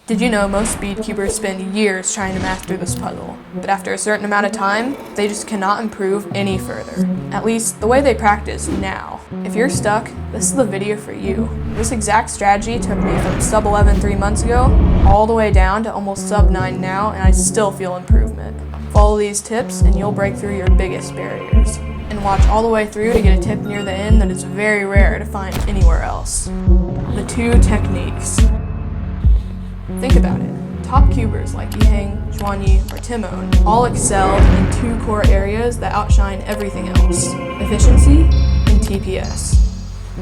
Did you know most speedcubers spend years trying to master this puzzle, but after a certain amount of time, they just cannot improve any further. At least, the way they practice now. If you're stuck, this is the video for you. This exact strategy took me from sub 11 3 months ago, all the way down to almost sub 9 now, and I still feel improvement. Follow these tips and you'll break through your biggest barriers. And watch all the way through to get a tip near the end that is very rare to find anywhere else. The 2 techniques. Think about it. Top cubers like Yiheng, Zhuanyi, or Tymon all excel in 2 core areas that outshine everything else: efficiency and TPS.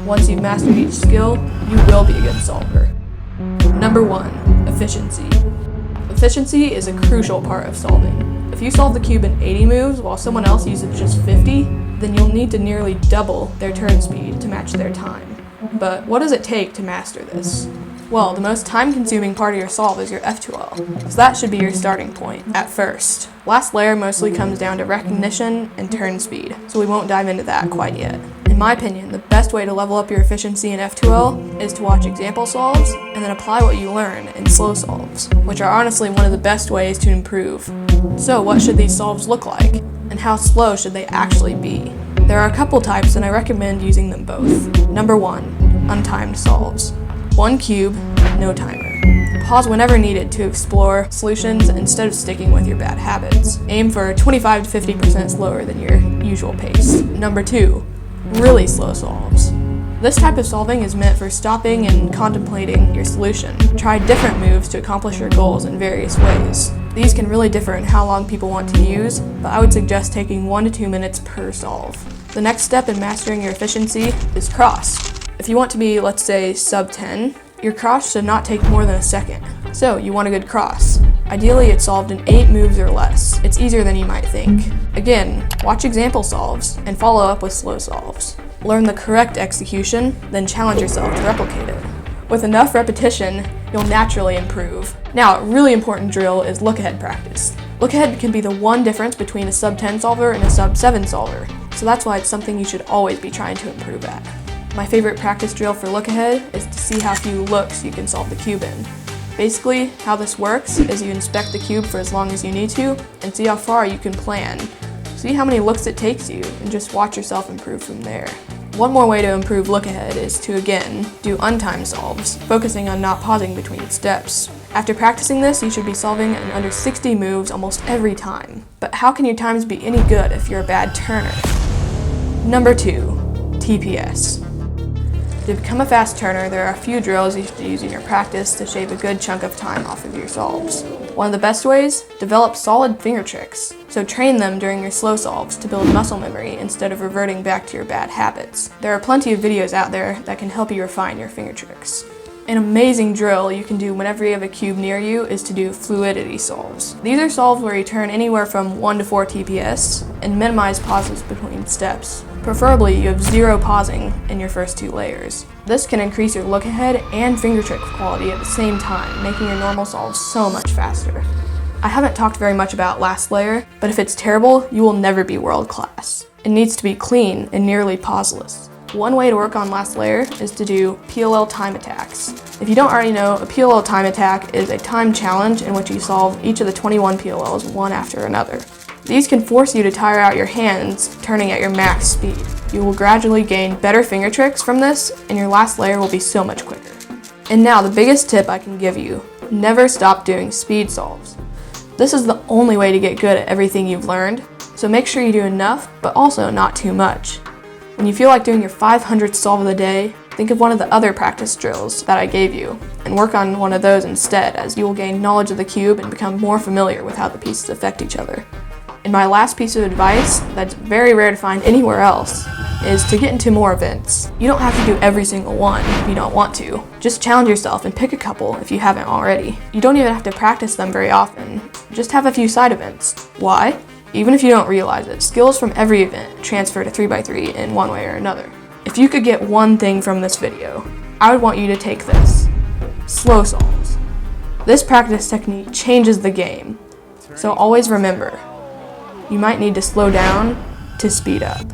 Once you've mastered each skill, you will be a good solver. Number 1, efficiency. Efficiency is a crucial part of solving. If you solve the cube in 80 moves while someone else uses just 50, then you'll need to nearly double their turn speed to match their time. But what does it take to master this? Well, the most time-consuming part of your solve is your F2L, so that should be your starting point at first. Last layer mostly comes down to recognition and turn speed, so we won't dive into that quite yet. In my opinion, the best way to level up your efficiency in F2L is to watch example solves and then apply what you learn in slow solves, which are honestly one of the best ways to improve. So what should these solves look like, and how slow should they actually be? There are a couple types and I recommend using them both. Number 1, untimed solves. 1 cube, no timer. Pause whenever needed to explore solutions instead of sticking with your bad habits. Aim for 25 to 50% slower than your usual pace. Number 2, really slow solves. This type of solving is meant for stopping and contemplating your solution. Try different moves to accomplish your goals in various ways. These can really differ in how long people want to use, but I would suggest taking 1 to 2 minutes per solve. The next step in mastering your efficiency is cross. If you want to be, let's say, sub 10, your cross should not take more than a second. So you want a good cross. Ideally, it's solved in 8 moves or less. It's easier than you might think. Again, watch example solves and follow up with slow solves. Learn the correct execution, then challenge yourself to replicate it. With enough repetition, you'll naturally improve. Now, a really important drill is look-ahead practice. Look-ahead can be the one difference between a sub 10 solver and a sub 7 solver, so that's why it's something you should always be trying to improve at. My favorite practice drill for look-ahead is to see how few looks you can solve the cube in. Basically, how this works is you inspect the cube for as long as you need to and see how far you can plan. See how many looks it takes you and just watch yourself improve from there. One more way to improve look-ahead is to, again, do untimed solves, focusing on not pausing between steps. After practicing this, you should be solving in under 60 moves almost every time. But how can your times be any good if you're a bad turner? Number 2, TPS. To become a fast turner, there are a few drills you should use in your practice to shave a good chunk of time off of your solves. One of the best ways? Develop solid finger tricks. So train them during your slow solves to build muscle memory instead of reverting back to your bad habits. There are plenty of videos out there that can help you refine your finger tricks. An amazing drill you can do whenever you have a cube near you is to do fluidity solves. These are solves where you turn anywhere from 1 to 4 TPS and minimize pauses between steps. Preferably, you have 0 pausing in your first 2 layers. This can increase your look ahead and finger trick quality at the same time, making your normal solves so much faster. I haven't talked very much about last layer, but if it's terrible, you will never be world class. It needs to be clean and nearly pauseless. One way to work on last layer is to do PLL time attacks. If you don't already know, a PLL time attack is a time challenge in which you solve each of the 21 PLLs one after another. These can force you to tire out your hands, turning at your max speed. You will gradually gain better finger tricks from this, and your last layer will be so much quicker. And now, the biggest tip I can give you: never stop doing speed solves. This is the only way to get good at everything you've learned, so make sure you do enough, but also not too much. When you feel like doing your 500th solve of the day, think of one of the other practice drills that I gave you, and work on one of those instead, as you will gain knowledge of the cube and become more familiar with how the pieces affect each other. And my last piece of advice, that's very rare to find anywhere else, is to get into more events. You don't have to do every single one if you don't want to. Just challenge yourself and pick a couple if you haven't already. You don't even have to practice them very often. Just have a few side events. Why? Even if you don't realize it, skills from every event transfer to 3x3 in one way or another. If you could get one thing from this video, I would want you to take this: slow solves. This practice technique changes the game. So always remember, you might need to slow down to speed up.